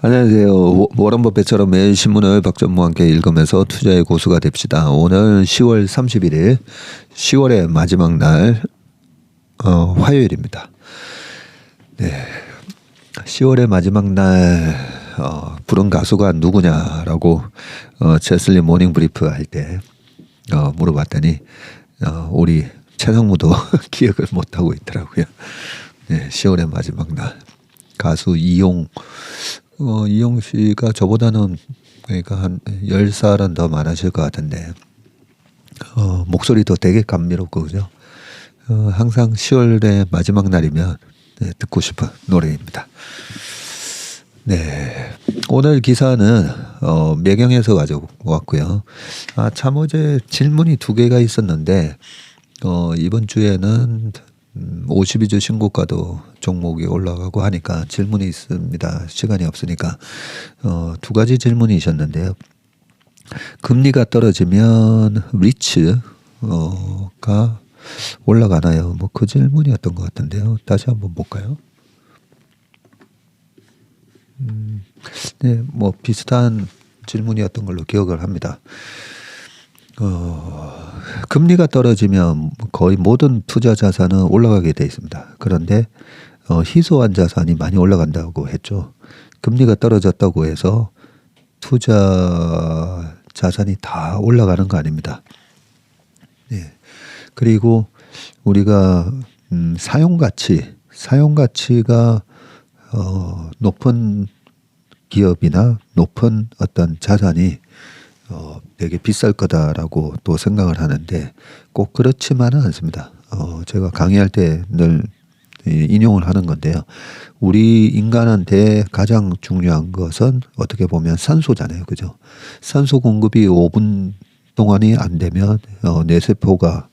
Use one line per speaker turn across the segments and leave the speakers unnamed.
안녕하세요. 워런 버핏처럼 매일 신문을 박전무와 함께 읽으면서 투자의 고수가 됩시다. 오늘 10월 31일, 10월의 마지막 날, 화요일입니다. 네, 10월의 마지막 날 부른 가수가 누구냐라고 체슬리 모닝 브리프 할 때 물어봤더니 우리 최성무도 기억을 못하고 있더라고요. 네, 10월의 마지막 날 가수 이용 씨가 저보다는 그러니까 한 10살은 더 많으실 것 같은데 목소리도 되게 감미롭고 그죠? 항상 10월의 마지막 날이면 듣고 싶은 노래입니다. 네, 오늘 기사는 매경에서 가져왔고요. 참 어제 질문이 두 개가 있었는데 이번 주에는 52주 신고가도 종목이 올라가고 하니까 질문이 있습니다. 시간이 없으니까 두 가지 질문이셨는데요. 금리가 떨어지면 리츠가 올라가나요? 뭐 그 질문이었던 것 같은데요. 다시 한번 볼까요? 네, 뭐 비슷한 질문이었던 걸로 기억을 합니다. 금리가 떨어지면 거의 모든 투자 자산은 올라가게 돼 있습니다. 그런데 희소한 자산이 많이 올라간다고 했죠. 금리가 떨어졌다고 해서 투자 자산이 다 올라가는 거 아닙니다. 네. 그리고 우리가 사용가치가 높은 기업이나 높은 어떤 자산이 되게 비쌀 거다라고 또 생각을 하는데 꼭 그렇지만은 않습니다. 제가 강의할 때 늘 인용을 하는 건데요. 우리 인간한테 가장 중요한 것은 어떻게 보면 산소잖아요. 그죠? 산소 공급이 5분 동안이 안 되면 뇌세포가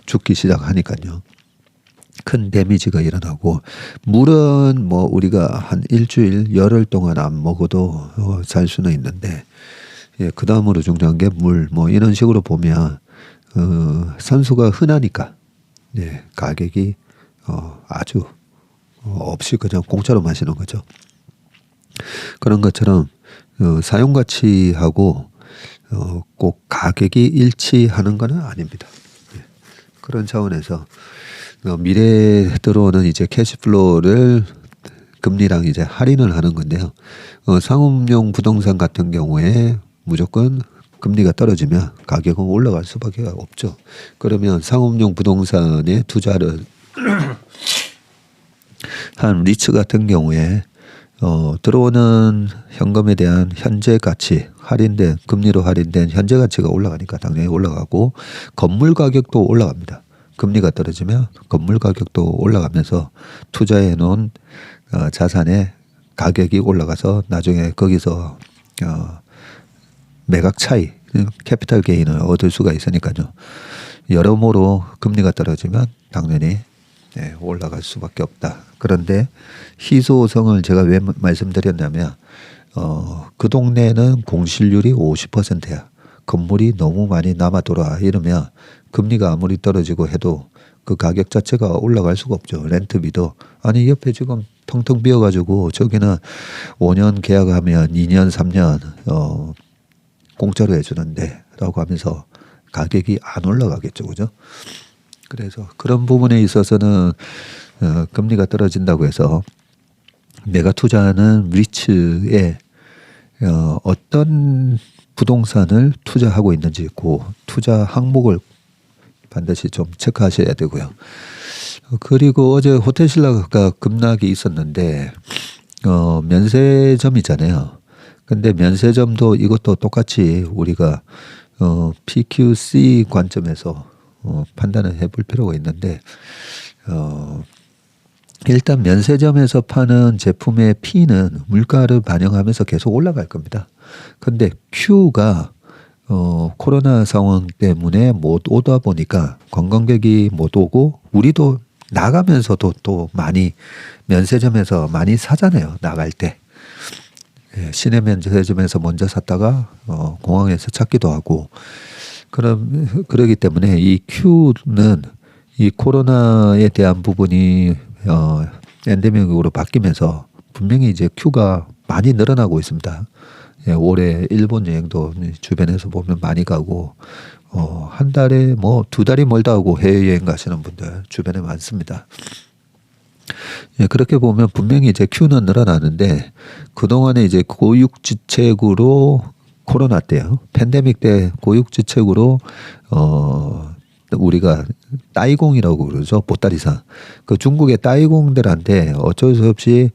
죽기 시작하니까요. 큰 데미지가 일어나고 물은 뭐 우리가 한 일주일 열흘 동안 안 먹어도 살 수는 있는데 그 다음으로 중요한 게 물 뭐 이런 식으로 보면 산소가 흔하니까 가격이 아주 없이 그냥 공짜로 마시는 거죠. 그런 것처럼 사용 가치하고 꼭 가격이 일치하는 것은 아닙니다. 그런 차원에서 미래에 들어오는 이제 캐시플로우를 금리랑 이제 할인을 하는 건데요. 상업용 부동산 같은 경우에 무조건 금리가 떨어지면 가격은 올라갈 수밖에 없죠. 그러면 상업용 부동산에 투자를 한 리츠 같은 경우에 들어오는 현금에 대한 현재 가치 할인된 금리로 할인된 현재 가치가 올라가니까 당연히 올라가고 건물 가격도 올라갑니다. 금리가 떨어지면 건물 가격도 올라가면서 투자해 놓은 자산의 가격이 올라가서 나중에 거기서 매각 차이, 캐피탈 게인을 얻을 수가 있으니까요. 여러모로 금리가 떨어지면 당연히 올라갈 수밖에 없다. 그런데 희소성을 제가 왜 말씀드렸냐면 그 동네는 공실률이 50%야. 건물이 너무 많이 남아 돌아 이러면 금리가 아무리 떨어지고 해도 그 가격 자체가 올라갈 수가 없죠. 렌트비도 아니 옆에 지금 텅텅 비어가지고 저기는 5년 계약하면 2년 3년 공짜로 해주는데 라고 하면서 가격이 안 올라가겠죠. 그죠? 그래서 그런 부분에 있어서는 금리가 떨어진다고 해서 내가 투자하는 리츠에 어떤 부동산을 투자하고 있는지 그 투자 항목을 반드시 좀 체크하셔야 되고요. 그리고 어제 호텔신라가 급락이 있었는데 면세점이잖아요. 근데 면세점도 이것도 똑같이 우리가 PQC 관점에서 판단을 해볼 필요가 있는데 일단 면세점에서 파는 제품의 P는 물가를 반영하면서 계속 올라갈 겁니다. 근데 Q가 코로나 상황 때문에 못 오다 보니까 관광객이 못 오고 우리도 나가면서도 또 많이 면세점에서 많이 사잖아요. 나갈 때. 시내 면세점에서 먼저 샀다가 공항에서 찾기도 하고 그러기 때문에 이 Q는 이 코로나에 대한 부분이 엔데믹으로 바뀌면서 분명히 이제 큐가 많이 늘어나고 있습니다. 예, 올해 일본 여행도 주변에서 보면 많이 가고, 한 달에 뭐 2달이 멀다 하고 해외여행 가시는 분들 주변에 많습니다. 예, 그렇게 보면 분명히 이제 큐는 늘어나는데, 그동안에 이제 고육지책으로 코로나 때요. 팬데믹 때 고육지책으로, 우리가 따이공이라고 그러죠. 보따리상. 그 중국의 따이공들한테 어쩔 수 없이,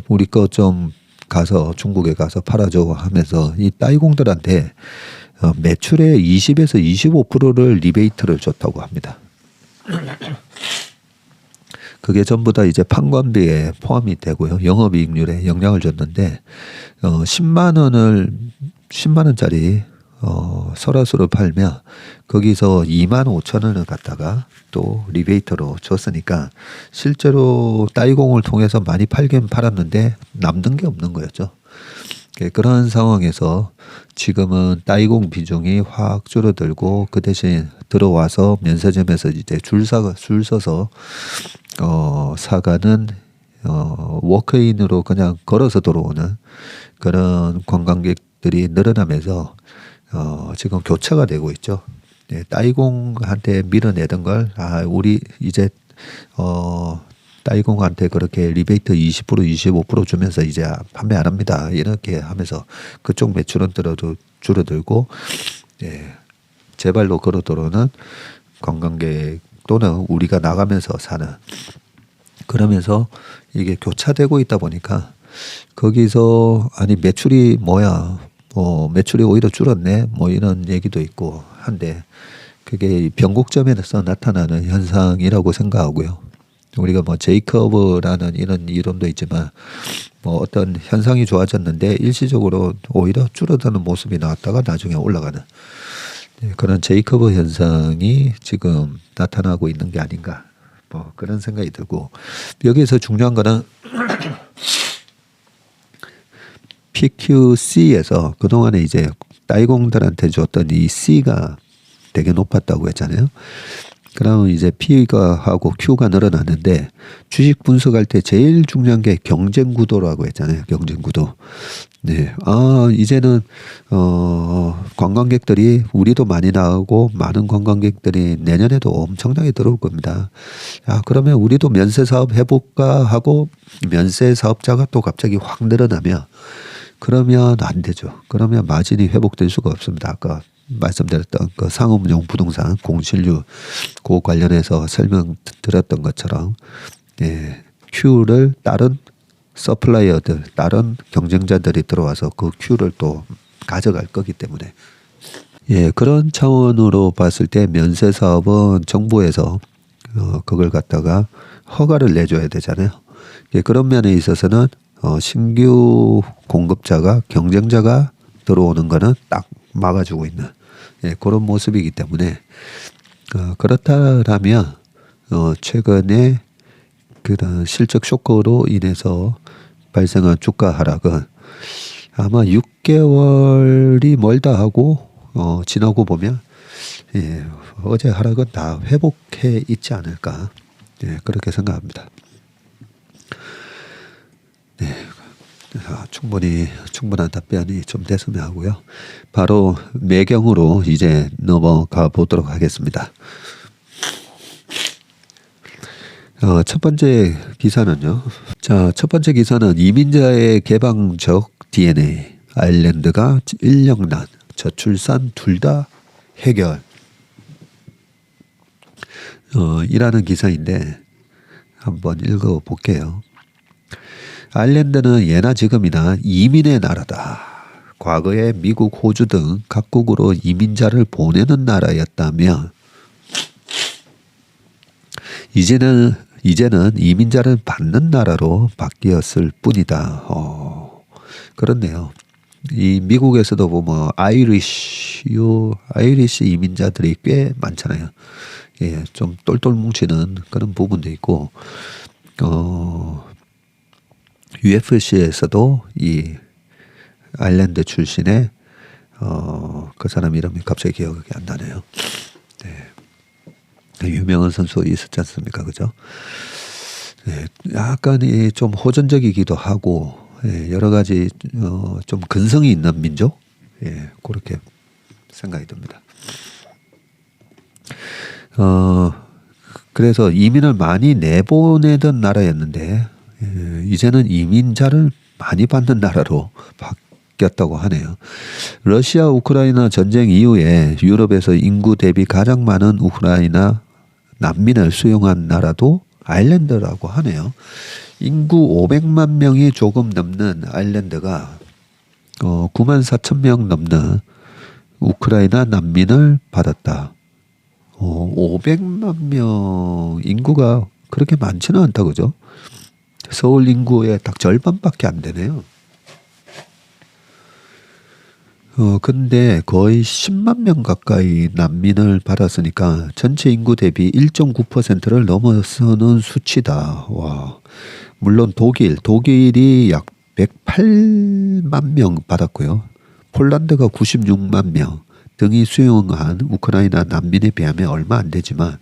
우리 거 좀 가서 중국에 가서 팔아줘 하면서 이 따이공들한테 매출의 20에서 25%를 리베이트를 줬다고 합니다. 그게 전부 다 이제 판관비에 포함이 되고요. 영업이익률에 영향을 줬는데 10만 원짜리 설화수를 팔면 거기서 2만 5천 원을 갖다가 또 리베이트로 줬으니까 실제로 따이공을 통해서 많이 팔긴 팔았는데 남는 게 없는 거였죠. 그런 상황에서 지금은 따이공 비중이 확 줄어들고 그 대신 들어와서 면세점에서 이제 줄 서서 사가는 워크인으로 그냥 걸어서 들어오는 그런 관광객들이 늘어나면서 지금 교차가 되고 있죠. 네, 따이공한테 밀어내던 걸 우리 이제 따이공한테 그렇게 리베이트 20% 25% 주면서 이제 판매 안 합니다. 이렇게 하면서 그쪽 매출은 줄어들고 제발로 걸어 들어오는 관광객 또는 우리가 나가면서 사는 그러면서 이게 교차되고 있다 보니까 거기서 매출이 뭐야 매출이 오히려 줄었네 뭐 이런 얘기도 있고 한데 그게 변곡점에서 나타나는 현상이라고 생각하고요. 우리가 뭐 제이커브라는 이런 이론도 있지만 뭐 어떤 현상이 좋아졌는데 일시적으로 오히려 줄어드는 모습이 나왔다가 나중에 올라가는 그런 제이커브 현상이 지금 나타나고 있는 게 아닌가 뭐 그런 생각이 들고 여기에서 중요한 거는 PQC에서 그동안에 이제 따이공들한테 줬던 이 C가 되게 높았다고 했잖아요. 그러면 이제 P가 하고 Q가 늘어났는데 주식 분석할 때 제일 중요한 게 경쟁 구도라고 했잖아요. 경쟁 구도. 네. 이제는 관광객들이 우리도 많이 나오고 많은 관광객들이 내년에도 엄청나게 들어올 겁니다. 그러면 우리도 면세 사업 해볼까 하고 면세 사업자가 또 갑자기 확 늘어나면 그러면 안 되죠. 그러면 마진이 회복될 수가 없습니다. 아까 말씀드렸던 그 상업용 부동산 공실류 그 관련해서 설명드렸던 것처럼 Q를 다른 서플라이어들 다른 경쟁자들이 들어와서 그 Q를 또 가져갈 거기 때문에 그런 차원으로 봤을 때 면세 사업은 정부에서 그걸 갖다가 허가를 내줘야 되잖아요. 그런 면에 있어서는 신규 공급자가 경쟁자가 들어오는 거는 딱 막아주고 있는 그런 모습이기 때문에 그렇다라면 최근에 그런 실적 쇼크로 인해서 발생한 주가 하락은 아마 6개월이 멀다 하고 지나고 보면 어제 하락은 다 회복해 있지 않을까 그렇게 생각합니다. 충분한 답변이 좀 됐으면 하고요. 바로 매경으로 이제 넘어가 보도록 하겠습니다. 첫 번째 기사는요. 첫 번째 기사는 이민자의 개방적 DNA, 아일랜드가 인력난, 저출산 둘 다 해결. 이라는 기사인데 한번 읽어볼게요. 아일랜드는 예나 지금이나 이민의 나라다. 과거에 미국, 호주 등 각국으로 이민자를 보내는 나라였다면 이제는 이민자를 받는 나라로 바뀌었을 뿐이다. 그렇네요. 이 미국에서도 보면 아이리시 이민자들이 꽤 많잖아요. 좀 똘똘 뭉치는 그런 부분도 있고, UFC에서도 이 아일랜드 출신의 그 사람 이름이 갑자기 기억이 안 나네요. 유명한 선수 있었지 않습니까? 그죠? 예, 약간 좀 호전적이기도 하고 예, 여러 가지 좀 근성이 있는 민족 예, 그렇게 생각이 듭니다. 그래서 이민을 많이 내보내던 나라였는데 이제는 이민자를 많이 받는 나라로 바뀌었다고 하네요. 러시아 우크라이나 전쟁 이후에 유럽에서 인구 대비 가장 많은 우크라이나 난민을 수용한 나라도 아일랜드라고 하네요. 인구 500만 명이 조금 넘는 아일랜드가 9만 4천 명 넘는 우크라이나 난민을 받았다. 500만 명 인구가 그렇게 많지는 않다 그죠? 서울 인구의 딱 절반밖에 안 되네요. 근데 거의 10만 명 가까이 난민을 받았으니까 전체 인구 대비 1.9%를 넘어서는 수치다. 와. 물론 독일이 약 108만 명 받았고요. 폴란드가 96만 명 등이 수용한 우크라이나 난민에 비하면 얼마 안 되지만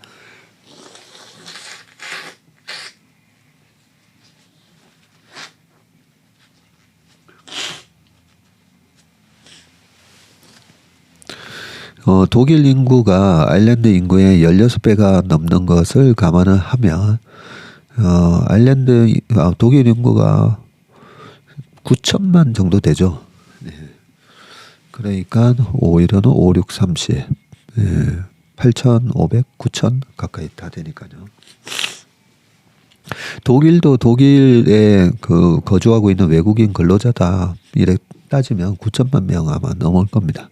독일 인구가 아일랜드 인구의 16배가 넘는 것을 감안을 하면 독일 인구가 9천만 정도 되죠. 네. 그러니까 오히려는 5, 6, 30 8,500, 9천 가까이 다 되니까요. 독일도 독일에 거주하고 있는 외국인 근로자다 이래 따지면 9천만 명 아마 넘을 겁니다.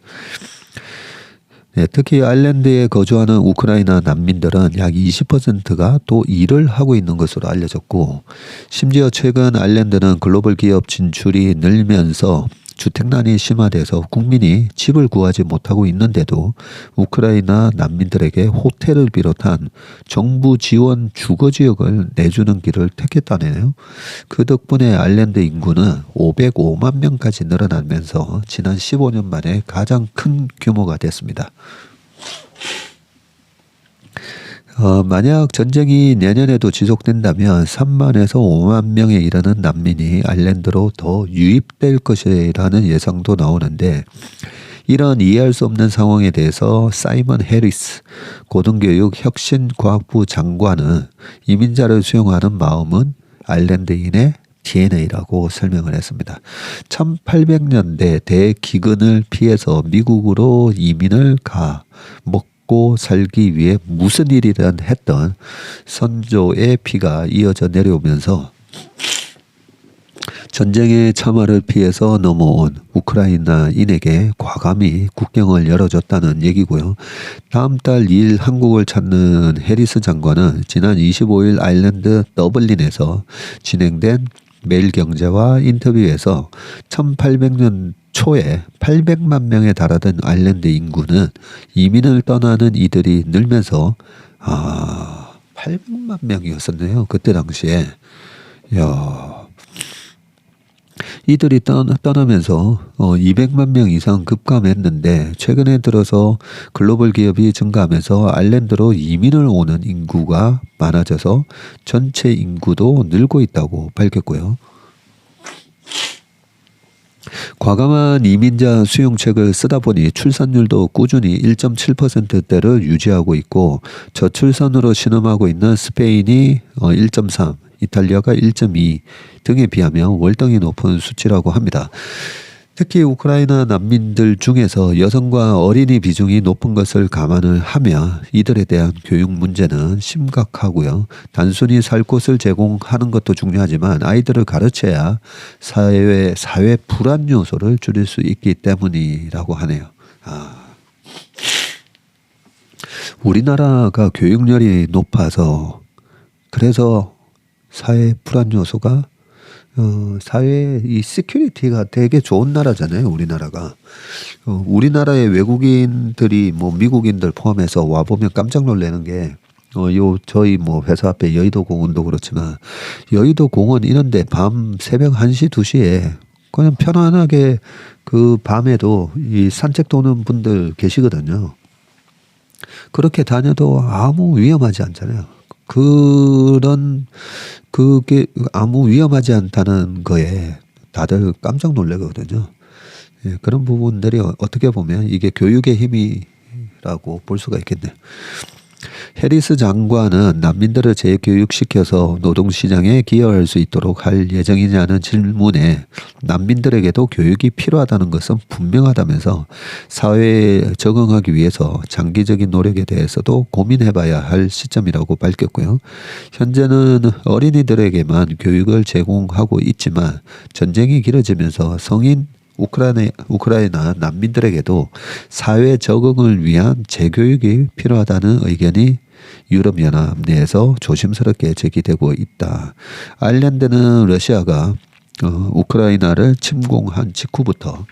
네, 특히 아일랜드에 거주하는 우크라이나 난민들은 약 20%가 또 일을 하고 있는 것으로 알려졌고 심지어 최근 아일랜드는 글로벌 기업 진출이 늘면서 주택난이 심화돼서 국민이 집을 구하지 못하고 있는데도 우크라이나 난민들에게 호텔을 비롯한 정부 지원 주거지역을 내주는 길을 택했다네요. 그 덕분에 아일랜드 인구는 505만 명까지 늘어나면서 지난 15년 만에 가장 큰 규모가 됐습니다. 만약 전쟁이 내년에도 지속된다면 3만에서 5만 명에 이르는 난민이 아일랜드로 더 유입될 것이라는 예상도 나오는데 이런 이해할 수 없는 상황에 대해서 사이먼 해리스 고등교육 혁신과학부 장관은 이민자를 수용하는 마음은 아일랜드인의 DNA라고 설명을 했습니다. 1800년대 대기근을 피해서 미국으로 이민을 먹고 살기 위해 무슨 일이든 했던 선조의 피가 이어져 내려오면서 전쟁의 참화를 피해서 넘어온 우크라이나인에게 과감히 국경을 열어줬다는 얘기고요. 다음 달 2일 한국을 찾는 해리스 장관은 지난 25일 아일랜드 더블린에서 진행된 매일경제와 인터뷰에서 1800년 초에 800만 명에 달하던 아일랜드 인구는 이민을 떠나는 이들이 늘면서 800만 명이었었네요. 그때 당시에. 이들이 떠나면서 200만 명 이상 급감했는데 최근에 들어서 글로벌 기업이 증가하면서 아일랜드로 이민을 오는 인구가 많아져서 전체 인구도 늘고 있다고 밝혔고요. 과감한 이민자 수용책을 쓰다 보니 출산율도 꾸준히 1.7%대를 유지하고 있고 저출산으로 신음하고 있는 스페인이 1.3, 이탈리아가 1.2 등에 비하면 월등히 높은 수치라고 합니다. 특히 우크라이나 난민들 중에서 여성과 어린이 비중이 높은 것을 감안을 하면 이들에 대한 교육 문제는 심각하고요. 단순히 살 곳을 제공하는 것도 중요하지만 아이들을 가르쳐야 사회 불안 요소를 줄일 수 있기 때문이라고 하네요. 우리나라가 교육열이 높아서 그래서 사회 불안 요소가 사회의 이 시큐리티가 되게 좋은 나라잖아요. 우리나라가. 우리나라의 외국인들이 뭐 미국인들 포함해서 와 보면 깜짝 놀라는 게 저희 뭐 회사 앞에 여의도 공원도 그렇지만 여의도 공원 이런데 밤 새벽 1시 2시에 그냥 편안하게 그 밤에도 이 산책 도는 분들 계시거든요. 그렇게 다녀도 아무 위험하지 않잖아요. 그런 그게 아무 위험하지 않다는 거에 다들 깜짝 놀라거든요. 예, 그런 부분들이 어떻게 보면 이게 교육의 힘이라고 볼 수가 있겠네요. 해리스 장관은 난민들을 재교육시켜서 노동시장에 기여할 수 있도록 할 예정이냐는 질문에 난민들에게도 교육이 필요하다는 것은 분명하다면서 사회에 적응하기 위해서 장기적인 노력에 대해서도 고민해봐야 할 시점이라고 밝혔고요. 현재는 어린이들에게만 교육을 제공하고 있지만 전쟁이 길어지면서 성인 우크라이나 난민들에게도 사회 적응을 위한 재교육이 필요하다는 의견이 유럽연합 내에서 조심스럽게 제기되고 있다. 아일랜드는 러시아가 우크라이나를 침공한 직후부터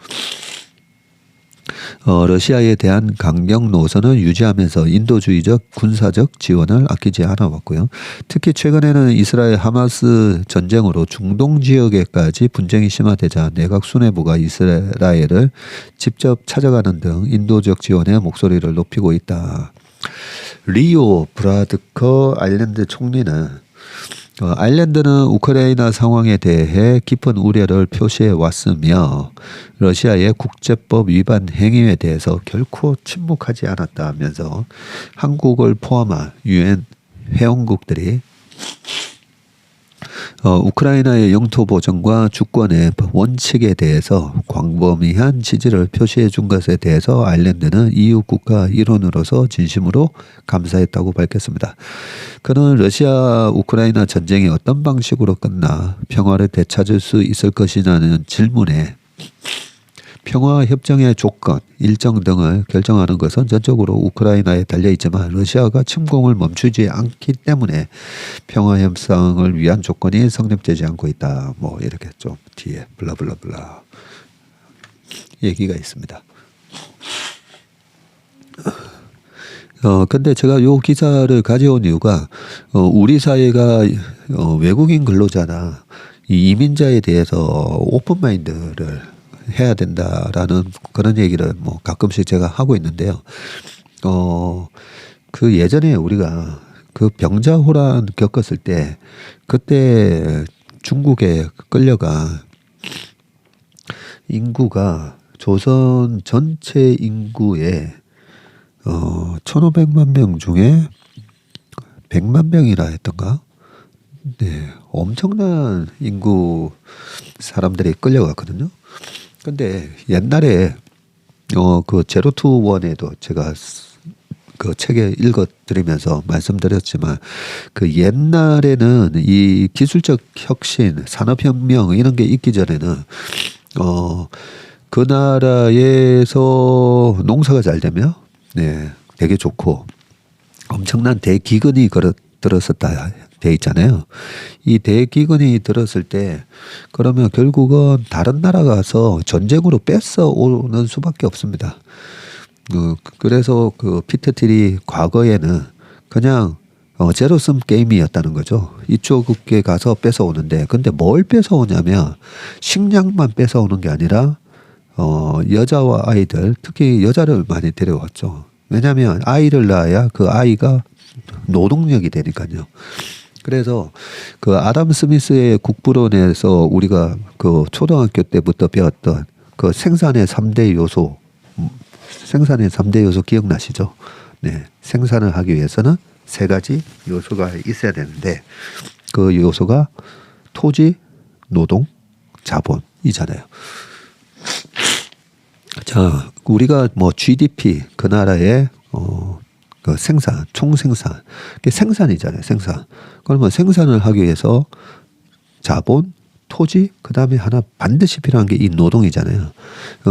러시아에 대한 강경 노선을 유지하면서 인도주의적 군사적 지원을 아끼지 않아 왔고요. 특히 최근에는 이스라엘 하마스 전쟁으로 중동 지역에까지 분쟁이 심화되자 내각 수뇌부가 이스라엘을 직접 찾아가는 등 인도적 지원의 목소리를 높이고 있다. 리오 브라드커 아일랜드 총리는 아일랜드는 우크라이나 상황에 대해 깊은 우려를 표시해 왔으며 러시아의 국제법 위반 행위에 대해서 결코 침묵하지 않았다면서 한국을 포함한 유엔 회원국들이 우크라이나의 영토 보전과 주권의 원칙에 대해서 광범위한 지지를 표시해 준 것에 대해서 아일랜드는 EU 국가 일원으로서 진심으로 감사했다고 밝혔습니다. 그는 러시아 우크라이나 전쟁이 어떤 방식으로 끝나 평화를 되찾을 수 있을 것이냐는 질문에 평화협정의 조건, 일정 등을 결정하는 것은 전적으로 우크라이나에 달려있지만 러시아가 침공을 멈추지 않기 때문에 평화협상을 위한 조건이 성립되지 않고 있다. 뭐 이렇게 좀 뒤에 블라블라블라 얘기가 있습니다. 근데 제가 요 기사를 가져온 이유가 우리 사회가 외국인 근로자나 이 이민자에 대해서 오픈마인드를 해야 된다라는 그런 얘기를 뭐 가끔씩 제가 하고 있는데요. 그 예전에 우리가 그 병자호란 겪었을 때 그때 중국에 끌려가 인구가 조선 전체 인구의 1,500만 명 중에 100만 명이라 했던가? 네, 엄청난 인구 사람들이 끌려갔거든요. 근데 옛날에 그 제로 투 원에도 제가 그 책에 읽어드리면서 말씀드렸지만 그 옛날에는 이 기술적 혁신, 산업혁명 이런 게 있기 전에는 그 나라에서 농사가 잘 되면 네, 되게 좋고 엄청난 대기근이 들었었다 돼 있잖아요. 이 대기근이 들었을 때 그러면 결국은 다른 나라 가서 전쟁으로 뺏어 오는 수밖에 없습니다. 그래서 그 피터 틸이 과거에는 그냥 제로섬 게임이었다는 거죠. 이쪽에 가서 뺏어 오는데 근데 뭘 뺏어 오냐면 식량만 뺏어 오는 게 아니라 여자와 아이들 특히 여자를 많이 데려왔죠. 왜냐하면 아이를 낳아야 그 아이가 노동력이 되니까요. 그래서 그 아담 스미스의 국부론에서 우리가 그 초등학교 때부터 배웠던 그 생산의 3대 요소 기억나시죠? 네. 생산을 하기 위해서는 세 가지 요소가 있어야 되는데 그 요소가 토지, 노동, 자본이잖아요. 자, 우리가 뭐 GDP 그 나라의 그 생산, 총생산, 그게 생산이잖아요. 생산. 그러면 생산을 하기 위해서 자본, 토지, 그 다음에 하나 반드시 필요한 게 이 노동이잖아요.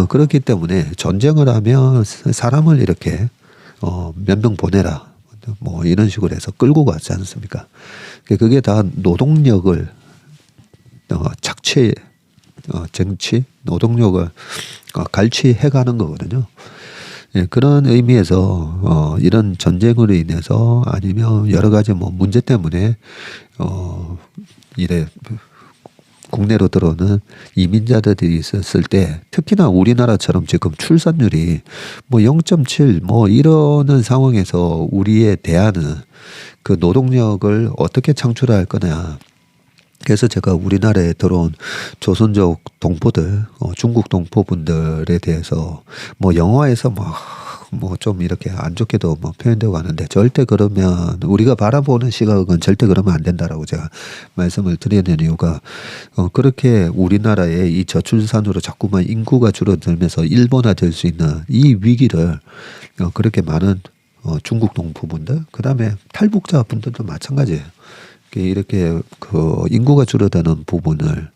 그렇기 때문에 전쟁을 하면 사람을 이렇게 몇 명 보내라, 뭐 이런 식으로 해서 끌고 가지 않습니까? 그게 다 노동력을 착취, 쟁취, 노동력을 갈취해가는 거거든요. 예, 그런 의미에서 이런 전쟁으로 인해서 아니면 여러 가지 뭐 문제 때문에 이래 국내로 들어오는 이민자들이 있었을 때 특히나 우리나라처럼 지금 출산율이 뭐 0.7 뭐 이러는 상황에서 우리에 대하는 그 노동력을 어떻게 창출할 거냐. 그래서 제가 우리나라에 들어온 조선족 동포들, 중국 동포분들에 대해서 뭐 영화에서 뭐 좀 이렇게 안 좋게도 뭐 표현되고 하는데 절대 그러면 우리가 바라보는 시각은 절대 그러면 안 된다라고 제가 말씀을 드리는 이유가 그렇게 우리나라의 이 저출산으로 자꾸만 인구가 줄어들면서 일본화될 수 있는 이 위기를 그렇게 많은 중국 동포분들 그다음에 탈북자 분들도 마찬가지예요. 이렇게 그 인구가 줄어드는 부분을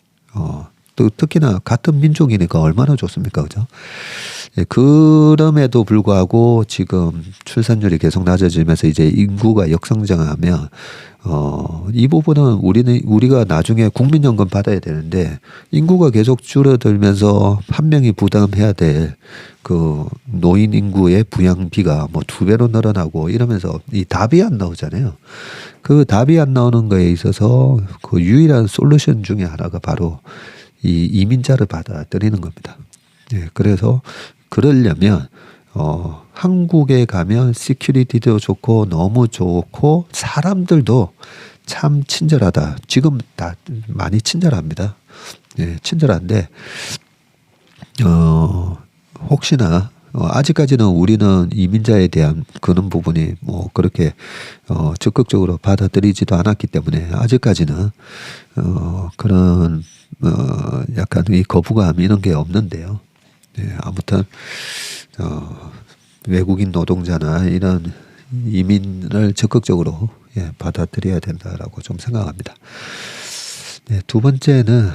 또 특히나 같은 민족이니까 얼마나 좋습니까, 그죠? 예, 그럼에도 불구하고 지금 출산율이 계속 낮아지면서 이제 인구가 역성장하면 이 부분은 우리가 나중에 국민연금 받아야 되는데 인구가 계속 줄어들면서 한 명이 부담해야 될 그 노인 인구의 부양비가 뭐 2배로 늘어나고 이러면서 이 답이 안 나오잖아요. 그 답이 안 나오는 거에 있어서 그 유일한 솔루션 중에 하나가 바로 이 이민자를 받아들이는 겁니다. 예, 그래서 그러려면 한국에 가면 시큐리티도 좋고 너무 좋고 사람들도 참 친절하다. 지금 다 많이 친절합니다. 예, 친절한데 혹시나 아직까지는 우리는 이민자에 대한 그런 부분이 뭐 그렇게 적극적으로 받아들이지도 않았기 때문에 아직까지는 그런 약간 이 거부감 이런 게 없는데요. 예, 아무튼 외국인 노동자나 이런 이민을 적극적으로 받아들여야 된다라고 좀 생각합니다. 네, 두 번째는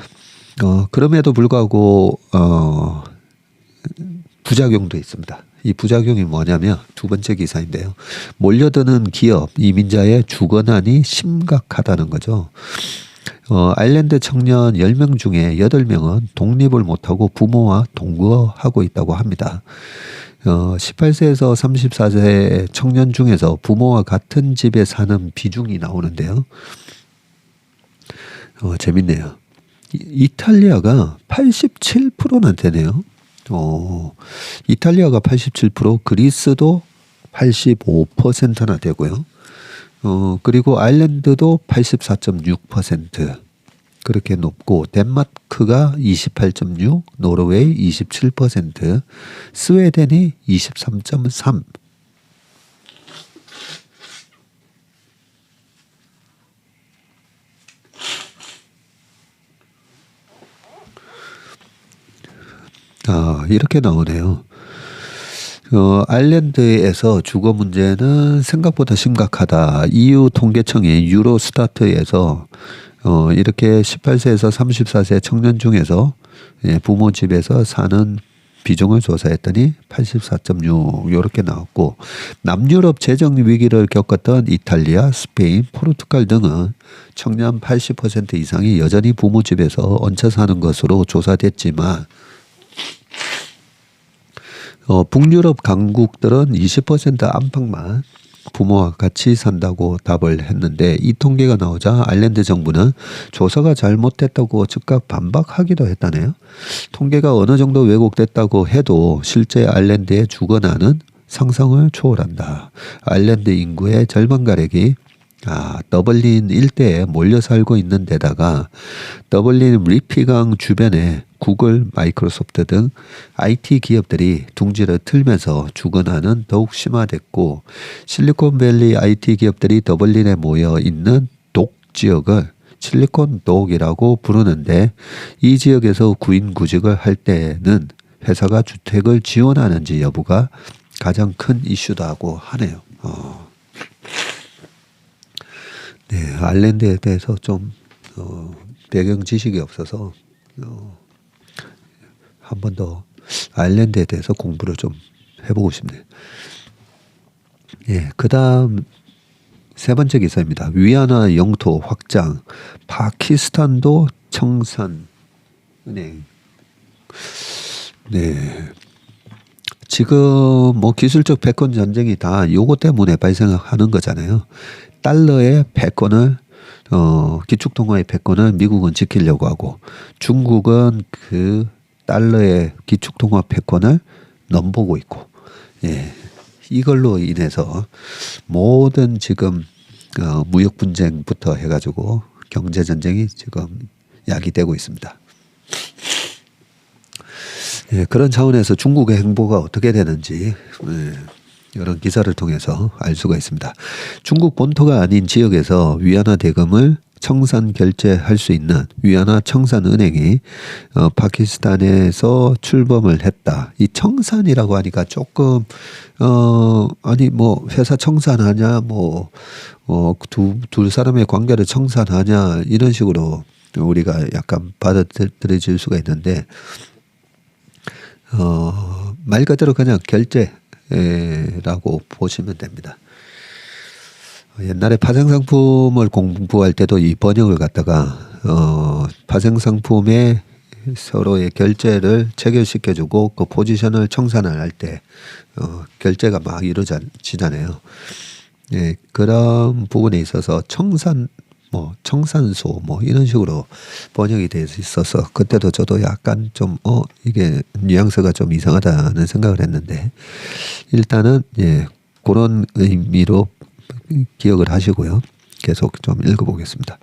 그럼에도 불구하고 부작용도 있습니다. 이 부작용이 뭐냐면 두 번째 기사인데요. 몰려드는 기업 이민자의 주거난이 심각하다는 거죠. 아일랜드 청년 10명 중에 8명은 독립을 못하고 부모와 동거하고 있다고 합니다. 18세에서 34세 청년 중에서 부모와 같은 집에 사는 비중이 나오는데요. 재밌네요. 이탈리아가 87%나 되네요. 이탈리아가 87%, 그리스도 85%나 되고요. 그리고 아일랜드도 84.6% 그렇게 높고 덴마크가 28.6, 노르웨이 27%, 스웨덴이 23.3. 이렇게 나오네요. 아일랜드에서 주거 문제는 생각보다 심각하다. EU 통계청이 유로스타트에서 이렇게 18세에서 34세 청년 중에서 부모 집에서 사는 비중을 조사했더니 84.6 이렇게 나왔고 남유럽 재정 위기를 겪었던 이탈리아, 스페인, 포르투갈 등은 청년 80% 이상이 여전히 부모 집에서 얹혀 사는 것으로 조사됐지만 북유럽 강국들은 20% 안팎만 부모와 같이 산다고 답을 했는데 이 통계가 나오자 아일랜드 정부는 조사가 잘못됐다고 즉각 반박하기도 했다네요. 통계가 어느 정도 왜곡됐다고 해도 실제 아일랜드의 주거난은 상상을 초월한다. 아일랜드 인구의 절반가량이 더블린 일대에 몰려 살고 있는 데다가 더블린 리피강 주변에 구글, 마이크로소프트 등 IT 기업들이 둥지를 틀면서 주거난은 더욱 심화됐고 실리콘밸리 IT 기업들이 더블린에 모여 있는 독 지역을 실리콘 독이라고 부르는데 이 지역에서 구인 구직을 할 때는 회사가 주택을 지원하는지 여부가 가장 큰 이슈다고 하네요. 네, 아일랜드에 대해서 좀 배경 지식이 없어서 한 번 더 아일랜드에 대해서 공부를 좀 해보고 싶네요. 예, 그다음 세 번째 기사입니다. 위안화 영토 확장, 파키스탄도 청산은행. 네. 지금 뭐 기술적 패권 전쟁이 다 요거 때문에 발생하는 거잖아요. 달러의 패권을 기축통화의 패권을 미국은 지키려고 하고 중국은 그 달러의 기축통화 패권을 넘보고 있고 예. 이걸로 인해서 모든 지금 무역 분쟁부터 해가지고 경제 전쟁이 지금 야기되고 있습니다. 예, 그런 차원에서 중국의 행보가 어떻게 되는지 이런 기사를 통해서 알 수가 있습니다. 중국 본토가 아닌 지역에서 위안화 대금을 청산 결제할 수 있는 위안화 청산은행이 파키스탄에서 출범을 했다. 이 청산이라고 하니까 조금 아니 뭐 회사 청산하냐 뭐 두 사람의 관계를 청산하냐 이런 식으로 우리가 약간 받아들여질 수가 있는데 말 그대로 그냥 결제라고 보시면 됩니다. 옛날에 파생상품을 공부할 때도 이 번역을 갖다가 파생상품에 서로의 결제를 체결시켜주고 그 포지션을 청산을 할 때 결제가 막 이루어지잖아요. 예, 그런 부분에 있어서 청산소 이런 식으로 번역이 돼 있어서 그때도 저도 약간 좀 이게 뉘앙스가 좀 이상하다는 생각을 했는데 일단은 예, 그런 의미로 기억을 하시고요. 계속 좀 읽어보겠습니다.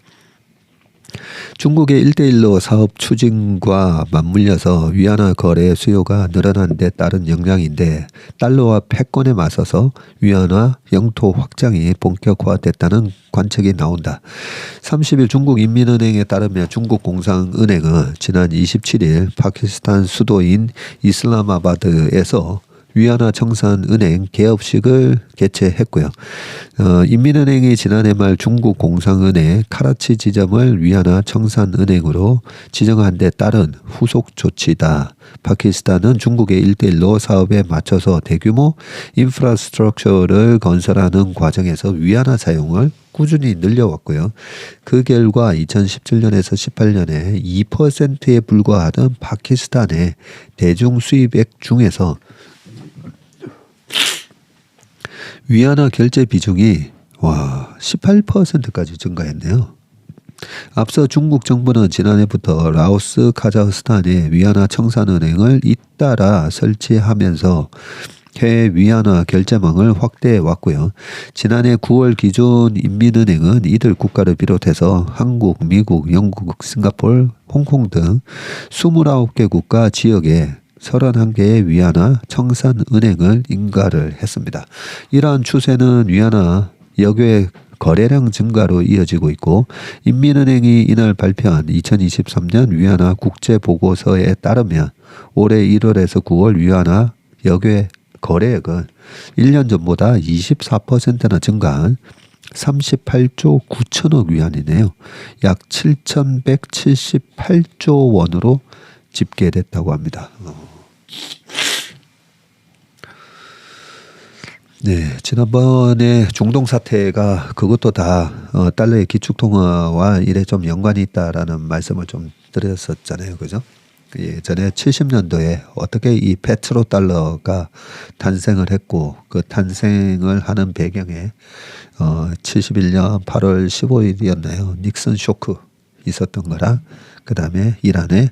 중국의 1대1로 사업 추진과 맞물려서 위안화 거래 수요가 늘어난 데 따른 영향인데 달러와 패권에 맞서서 위안화 영토 확장이 본격화됐다는 관측이 나온다. 30일 중국인민은행에 따르면 중국공상은행은 지난 27일 파키스탄 수도인 이슬라마바드에서 위안화 청산은행 개업식을 개최했고요. 인민은행이 지난해 말 중국공상은행 카라치 지점을 위안화 청산은행으로 지정한 데 따른 후속 조치다. 파키스탄은 중국의 1대1로 사업에 맞춰서 대규모 인프라스트럭처를 건설하는 과정에서 위안화 사용을 꾸준히 늘려왔고요. 그 결과 2017년에서 18년에 2%에 불과하던 파키스탄의 대중 수입액 중에서 위안화 결제 비중이 18%까지 증가했네요. 앞서 중국 정부는 지난해부터 라오스, 카자흐스탄에 위안화 청산은행을 잇따라 설치하면서 해외 위안화 결제망을 확대해 왔고요. 지난해 9월 기준 인민은행은 이들 국가를 비롯해서 한국, 미국, 영국, 싱가포르, 홍콩 등 29개 국가 지역에 31개의 위안화 청산은행을 인가를 했습니다. 이러한 추세는 위안화 역외 거래량 증가로 이어지고 있고 인민은행이 이날 발표한 2023년 위안화 국제보고서에 따르면 올해 1월에서 9월 위안화 역외 거래액은 1년 전보다 24%나 증가한 38조 9천억 위안이네요. 약 7,178조 원으로 집계됐다고 합니다. 네, 지난번에 중동 사태가 그것도 다 달러의 기축통화와 이래 좀 연관이 있다라는 말씀을 좀 드렸었잖아요, 그죠? 예전에 70년도에 어떻게 이 페트로 달러가 탄생을 했고 그 탄생을 하는 배경에 71년 8월 15일이었나요? 닉슨 쇼크 있었던 거랑 그 다음에 이란의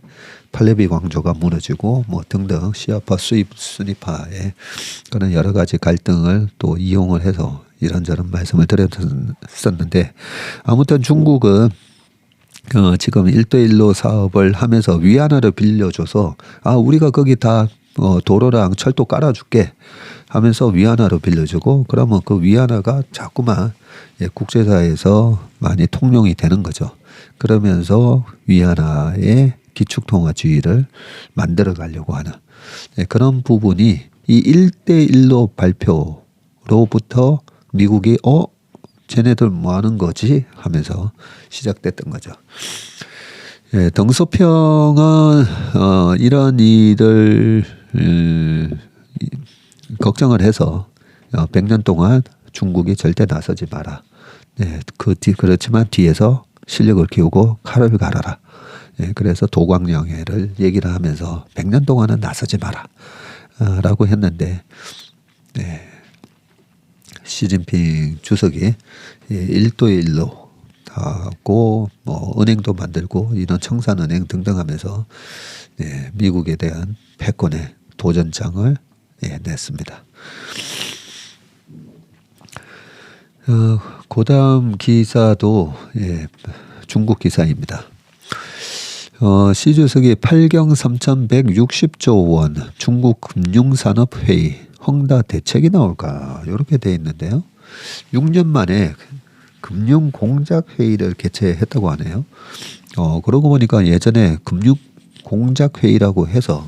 팔레비 왕조가 무너지고 뭐 등등 시아파 수입 순위파의 그런 여러 가지 갈등을 또 이용을 해서 이런저런 말씀을 드렸었는데 아무튼 중국은 지금 1대1로 사업을 하면서 위안화를 빌려줘서 우리가 거기 다 도로랑 철도 깔아줄게 하면서 위안화로 빌려주고 그러면 그 위안화가 자꾸만 국제사회에서 많이 통용이 되는 거죠. 그러면서 위안화의 기축통화주의를 만들어 가려고 하는 그런 부분이 이 1대1로 발표로부터 미국이 쟤네들 뭐 하는 거지 하면서 시작됐던 거죠. 덩소평은 이런 일을 걱정을 해서 100년 동안 중국이 절대 나서지 마라. 그렇지만 뒤에서 실력을 키우고 칼을 갈아라. 그래서 도광영해를 얘기를 하면서 100년 동안은 나서지 마라 라고 했는데 시진핑 주석이 1도1로 하고 뭐 은행도 만들고 이런 청산은행 등등 하면서 예, 미국에 대한 패권의 도전장을 예, 냈습니다. 그다음 기사도 예, 중국 기사입니다. 시 주석이 8경 3,160조 원 중국 금융산업회의 헝다 대책이 나올까 이렇게 돼 있는데요. 6년 만에 금융공작회의를 개최했다고 하네요. 그러고 보니까 예전에 금융공작회의라고 해서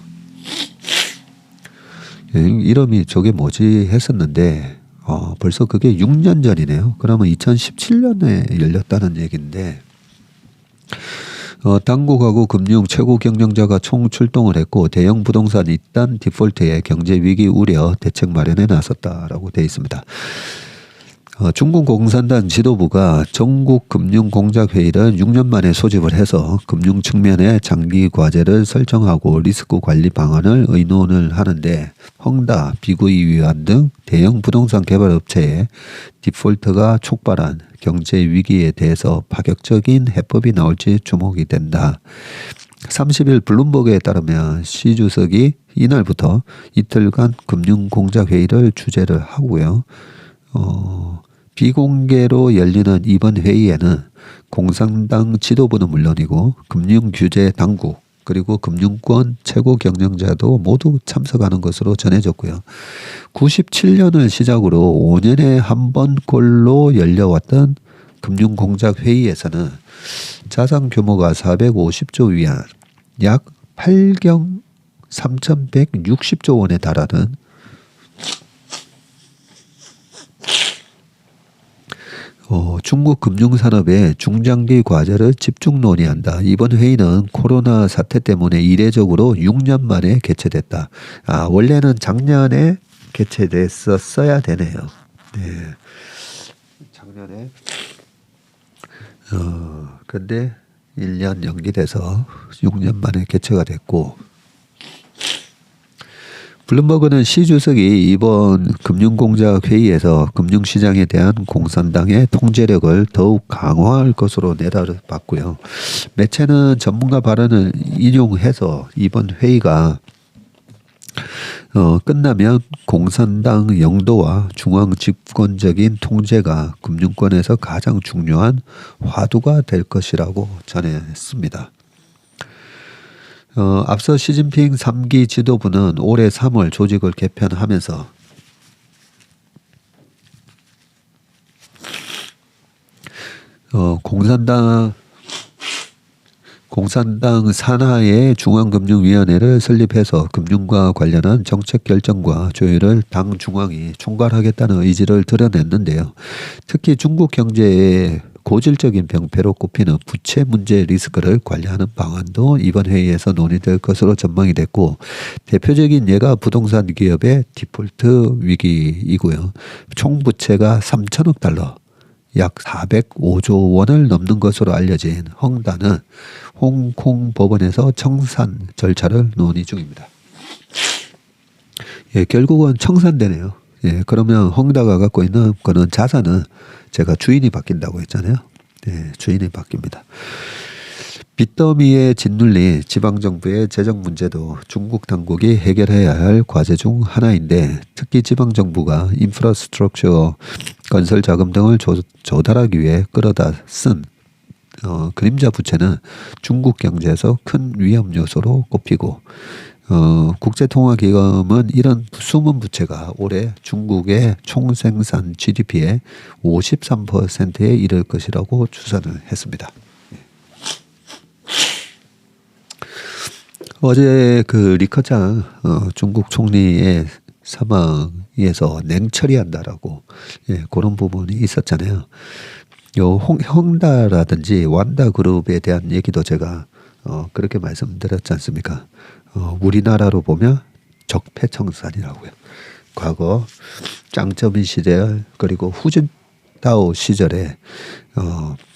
이름이 저게 뭐지 했었는데 벌써 그게 6년 전이네요. 그러면 2017년에 열렸다는 얘기인데 당국하고 금융 최고 경영자가 총 출동을 했고 대형 부동산 이단 디폴트에 경제 위기 우려 대책 마련에 나섰다라고 되어 있습니다. 중국 공산당 지도부가 전국 금융공작회의를 6년 만에 소집을 해서 금융 측면의 장기 과제를 설정하고 리스크 관리 방안을 의논을 하는데 헝다, 비구이 위안 등 대형 부동산 개발 업체의 디폴트가 촉발한 경제 위기에 대해서 파격적인 해법이 나올지 주목이 된다. 30일 블룸버그에 따르면 시 주석이 이날부터 이틀간 금융공작회의를 주재를 하고요. 비공개로 열리는 이번 회의에는 공산당 지도부는 물론이고 금융규제 당국 그리고 금융권 최고 경영자도 모두 참석하는 것으로 전해졌고요. 97년을 시작으로 5년에 한 번꼴로 열려왔던 금융공작회의에서는 자산 규모가 450조 위안 약 8경 3,160조 원에 달하는 중국 금융산업의 중장기 과제를 집중 논의한다. 이번 회의는 코로나 사태 때문에 이례적으로 6년 만에 개최됐다. 원래는 작년에 개최됐었어야 되네요. 네. 작년에 근데 1년 연기돼서 6년 만에 개최가 됐고 블룸버그는 시 주석이 이번 금융공작 회의에서 금융시장에 대한 공산당의 통제력을 더욱 강화할 것으로 내다봤고요. 매체는 전문가 발언을 인용해서 이번 회의가 끝나면 공산당 영도와 중앙 집권적인 통제가 금융권에서 가장 중요한 화두가 될 것이라고 전했습니다. 앞서 시진핑 3기 지도부는 올해 3월 조직을 개편하면서 공산당 산하의 중앙금융위원회를 설립해서 금융과 관련한 정책 결정과 조율을 당 중앙이 총괄하겠다는 의지를 드러냈는데요. 특히 중국 경제의 고질적인 병폐로 꼽히는 부채 문제 리스크를 관리하는 방안도 이번 회의에서 논의될 것으로 전망이 됐고 대표적인 예가 부동산 기업의 디폴트 위기이고요. 총 부채가 3천억 달러 약 405조 원을 넘는 것으로 알려진 헝다는 홍콩 법원에서 청산 절차를 논의 중입니다. 예, 결국은 청산되네요. 예, 그러면 헝다가 갖고 있는 그런 자산은 제가 주인이 바뀐다고 했잖아요. 예, 주인이 바뀝니다. 빚더미에 짓눌린 지방정부의 재정 문제도 중국 당국이 해결해야 할 과제 중 하나인데 특히 지방정부가 인프라스트럭처 건설 자금 등을 조달하기 위해 끌어다 쓴 그림자 부채는 중국 경제에서 큰 위험 요소로 꼽히고 국제통화기금은 이런 숨은 부채가 올해 중국의 총생산 GDP의 53%에 이를 것이라고 추산을 했습니다. 어제 그 리커창 중국 총리의 사망에서 냉처리한다라고 그런 부분이 있었잖아요. 요 헝다라든지 완다 그룹에 대한 얘기도 제가 그렇게 말씀드렸지 않습니까? 우리나라로 보면 적폐청산이라고요. 과거 짱쩌민 시절 그리고 후진타오 시절에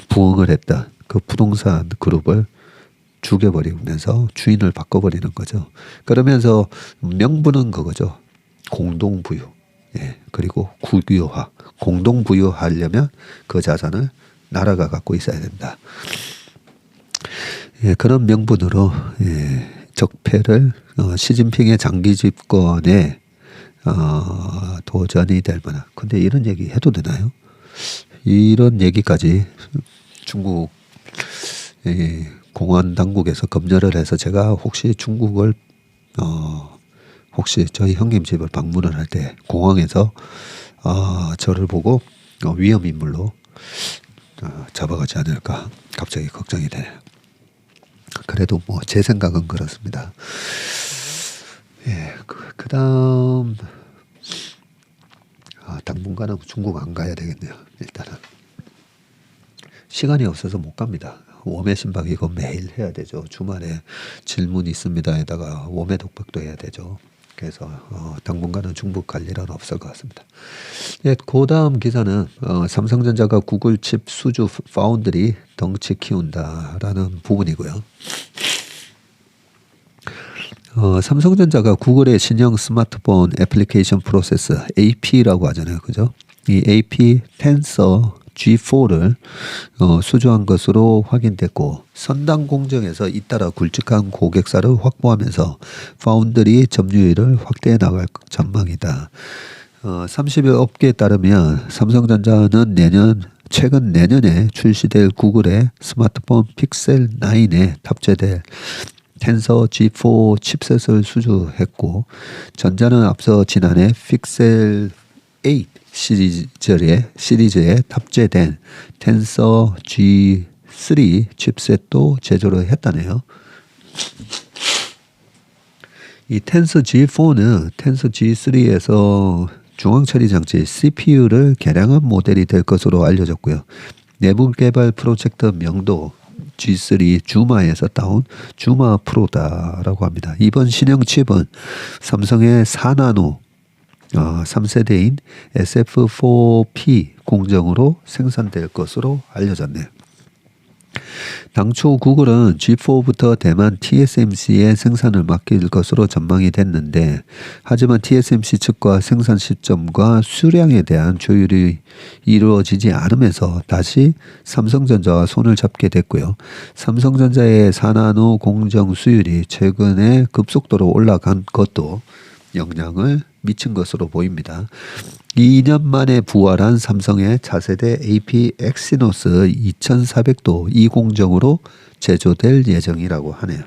부흥을 했던 그 부동산 그룹을 죽여버리면서 주인을 바꿔버리는 거죠. 그러면서 명분은 그거죠. 공동부유. 예, 그리고 국유화. 공동부유하려면 그 자산을 나라가 갖고 있어야 된다. 예, 그런 명분으로 적폐를 시진핑의 장기 집권에 도전이 될 만한. 근데 이런 얘기 해도 되나요? 이런 얘기까지 중국 공안 당국에서 검열을 해서 제가 혹시 중국을 혹시 저희 형님 집을 방문을 할 때 공항에서 저를 보고 위험 인물로 잡아가지 않을까 갑자기 걱정이 되네요. 그래도 뭐 제 생각은 그렇습니다. 예, 그다음 당분간은 중국 안 가야 되겠네요. 일단은 시간이 없어서 못 갑니다. 웜의 신박 이거 매일 해야 되죠. 주말에 질문 있습니다에다가 웜의 독박도 해야 되죠. 그래서 당분간은 중국 갈 일은 없을 것 같습니다. 예, 그 다음 기사는 삼성전자가 구글 칩 수주 파운드리 덩치 키운다라는 부분이고요. 삼성전자가 구글의 신형 스마트폰 애플리케이션 프로세서 AP라고 하잖아요. 그죠? 이 AP 텐서 G4를 수주한 것으로 확인됐고 선당 공정에서 잇따라 굵직한 고객사를 확보하면서 파운드리 점유율을 확대해 나갈 전망이다. 30일 업계에 따르면 삼성전자는 최근 내년에 출시될 구글의 스마트폰 픽셀 9에 탑재될 텐서 G4 칩셋을 수주했고 전자는 앞서 지난해 픽셀 8 시리즈에 탑재된 텐서 G3 칩셋도 제조를 했다네요. 이 텐서 G4는 텐서 G3에서 중앙처리 장치 CPU를 개량한 모델이 될 것으로 알려졌고요. 내부 개발 프로젝트 명도 G3 주마에서 따온 주마 프로다라고 합니다. 이번 신형 칩은 삼성의 4나노 3세대인 SF4P 공정으로 생산될 것으로 알려졌네요. 당초 구글은 G4부터 대만 TSMC에 생산을 맡길 것으로 전망이 됐는데 하지만 TSMC 측과 생산 시점과 수량에 대한 조율이 이루어지지 않으면서 다시 삼성전자와 손을 잡게 됐고요. 삼성전자의 4나노 공정 수율이 최근에 급속도로 올라간 것도 영향을 미친 것으로 보입니다. 2년 만에 부활한 삼성의 차세대 AP 엑시노스 2400도 이 공정으로 제조될 예정이라고 하네요.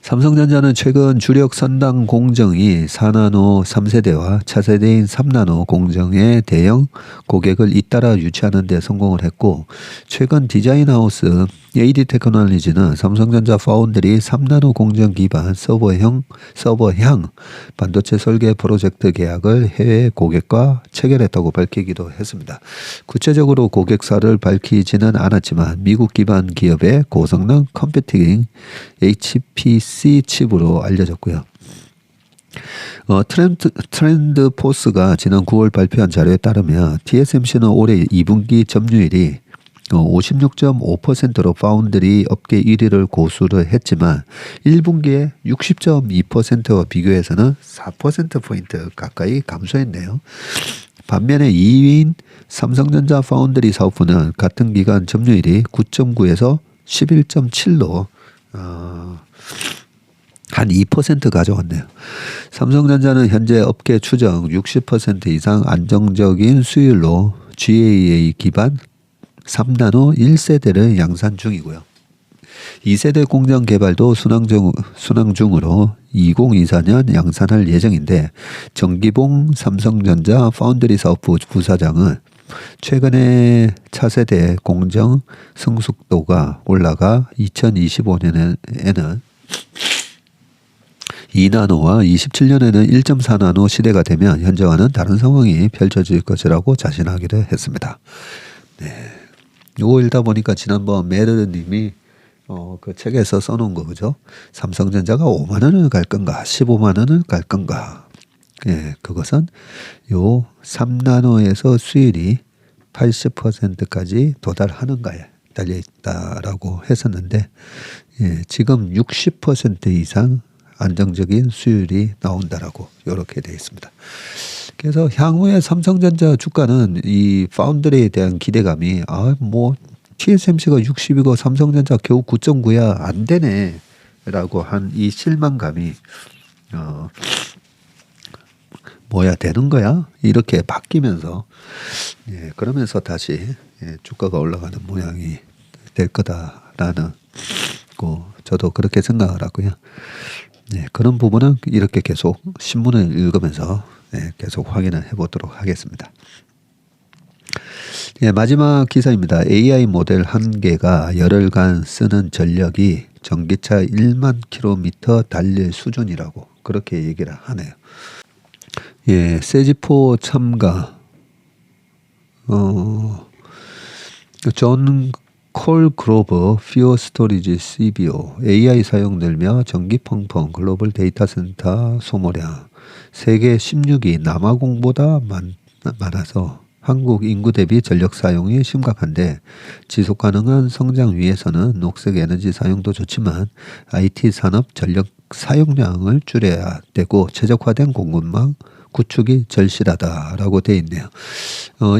삼성전자는 최근 주력 선당 공정이 4나노 3세대와 차세대인 3나노 공정의 대형 고객을 잇따라 유치하는 데 성공을 했고 최근 디자인하우스 AD 테크놀로지는 삼성전자 파운드리 3나노 공정 기반 서버형 반도체 설계 프로젝트 계약을 해외 고객과 체결했다고 밝히기도 했습니다. 구체적으로 고객사를 밝히지는 않았지만 미국 기반 기업의 고성능 컴퓨팅 HPC 칩으로 알려졌고요. 트렌드 포스가 지난 9월 발표한 자료에 따르면 TSMC는 올해 2분기 점유율이 56.5%로 파운드리 업계 1위를 고수를 했지만 1분기에 60.2%와 비교해서는 4%포인트 가까이 감소했네요. 반면에 2위인 삼성전자 파운드리 사업부는 같은 기간 점유율이 9.9에서 11.7로 한 2% 가져왔네요. 삼성전자는 현재 업계 추정 60% 이상 안정적인 수율로 GAA 기반 3나노 1세대를 양산 중이고요. 2세대 공정 개발도 순항 중으로 2024년 양산할 예정인데 정기봉 삼성전자 파운드리 사업부 부사장은 최근에 차세대 공정 성숙도가 올라가 2025년에는 2나노와 27년에는 1.4나노 시대가 되면 현재와는 다른 상황이 펼쳐질 것이라고 자신하기도 했습니다. 네. 요거 읽다 보니까 지난번 메르님이 그 책에서 써놓은 거 그죠? 삼성전자가 5만 원을 갈 건가 15만 원을 갈 건가. 예, 그것은 요 3나노에서 수율이 80%까지 도달하는가에 달려있다라고 했었는데 예, 지금 60% 이상 안정적인 수율이 나온다라고 이렇게 되어 있습니다. 그래서 향후에 삼성전자 주가는 이 파운드리에 대한 기대감이 TSMC가 60이고 삼성전자 겨우 9.9야 안 되네라고 한 이 실망감이 뭐야 되는 거야 이렇게 바뀌면서 그러면서 다시 주가가 올라가는 모양이 될 거다라는 저도 그렇게 생각을 하고요. 그런 부분은 이렇게 계속 신문을 읽으면서 계속 확인을 해보도록 하겠습니다. 마지막 기사입니다. AI 모델 한 개가 열흘간 쓰는 전력이 전기차 1만 킬로미터 달릴 수준이라고 그렇게 얘기를 하네요. 세지포 참가 존 콜그로버 피어 스토리지 CBO AI 사용 늘며 전기 펑펑 글로벌 데이터 센터 소모량 세계 16위 남아공보다 많아서 한국 인구 대비 전력 사용이 심각한데 지속 가능한 성장 위해서는 녹색 에너지 사용도 좋지만 IT 산업 전력 사용량을 줄여야 되고 최적화된 공급망 구축이 절실하다라고 돼 있네요.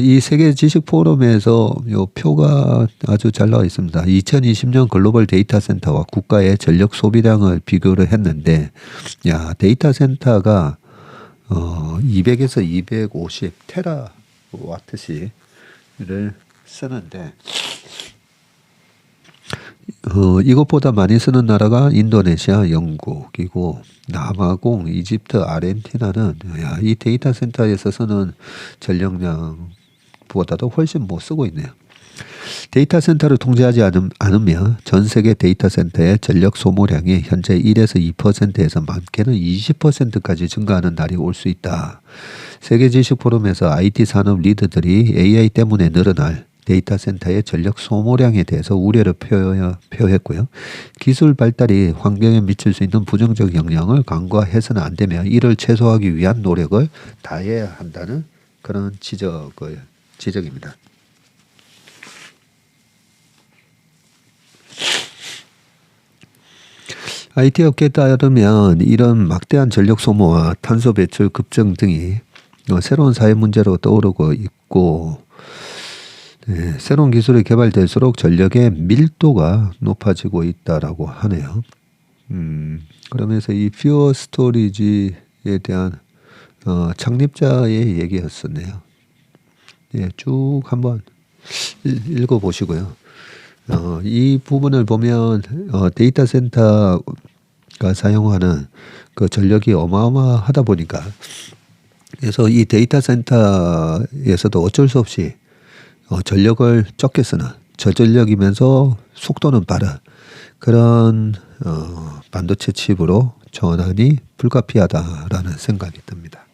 이 세계 지식 포럼에서 요 표가 아주 잘 나와 있습니다. 2020년 글로벌 데이터 센터와 국가의 전력 소비량을 비교를 했는데, 데이터 센터가 200에서 250 테라와트시를 쓰는데, 이것보다 많이 쓰는 나라가 인도네시아, 영국이고 남아공, 이집트, 아르헨티나는 이 데이터 센터에서 쓰는 전력량보다도 훨씬 못 쓰고 있네요. 데이터 센터를 통제하지 않으면 전 세계 데이터 센터의 전력 소모량이 현재 1에서 2%에서 많게는 20%까지 증가하는 날이 올 수 있다. 세계 지식 포럼에서 IT 산업 리더들이 AI 때문에 늘어날 데이터 센터의 전력 소모량에 대해서 우려를 표했고요. 기술 발달이 환경에 미칠 수 있는 부정적 영향을 간과해서는 안 되며 이를 최소화하기 위한 노력을 다해야 한다는 그런 지적입니다. IT 업계에 따르면 이런 막대한 전력 소모와 탄소 배출 급증 등이 새로운 사회 문제로 떠오르고 있고 새로운 기술이 개발될수록 전력의 밀도가 높아지고 있다라고 하네요. 그러면서 이 퓨어 스토리지에 대한 창립자의 얘기였었네요. 쭉 한번 읽어보시고요. 이 부분을 보면 데이터 센터가 사용하는 그 전력이 어마어마하다 보니까 그래서 이 데이터 센터에서도 어쩔 수 없이 전력을 적게 쓰는 저전력이면서 속도는 빠른 그런 반도체 칩으로 전환이 불가피하다라는 생각이 듭니다.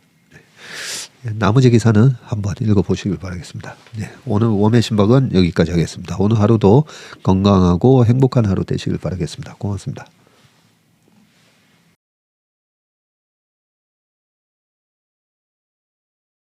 나머지 기사는 한번 읽어보시길 바라겠습니다. 오늘 웜의 신박은 여기까지 하겠습니다. 오늘 하루도 건강하고 행복한 하루 되시길 바라겠습니다. 고맙습니다.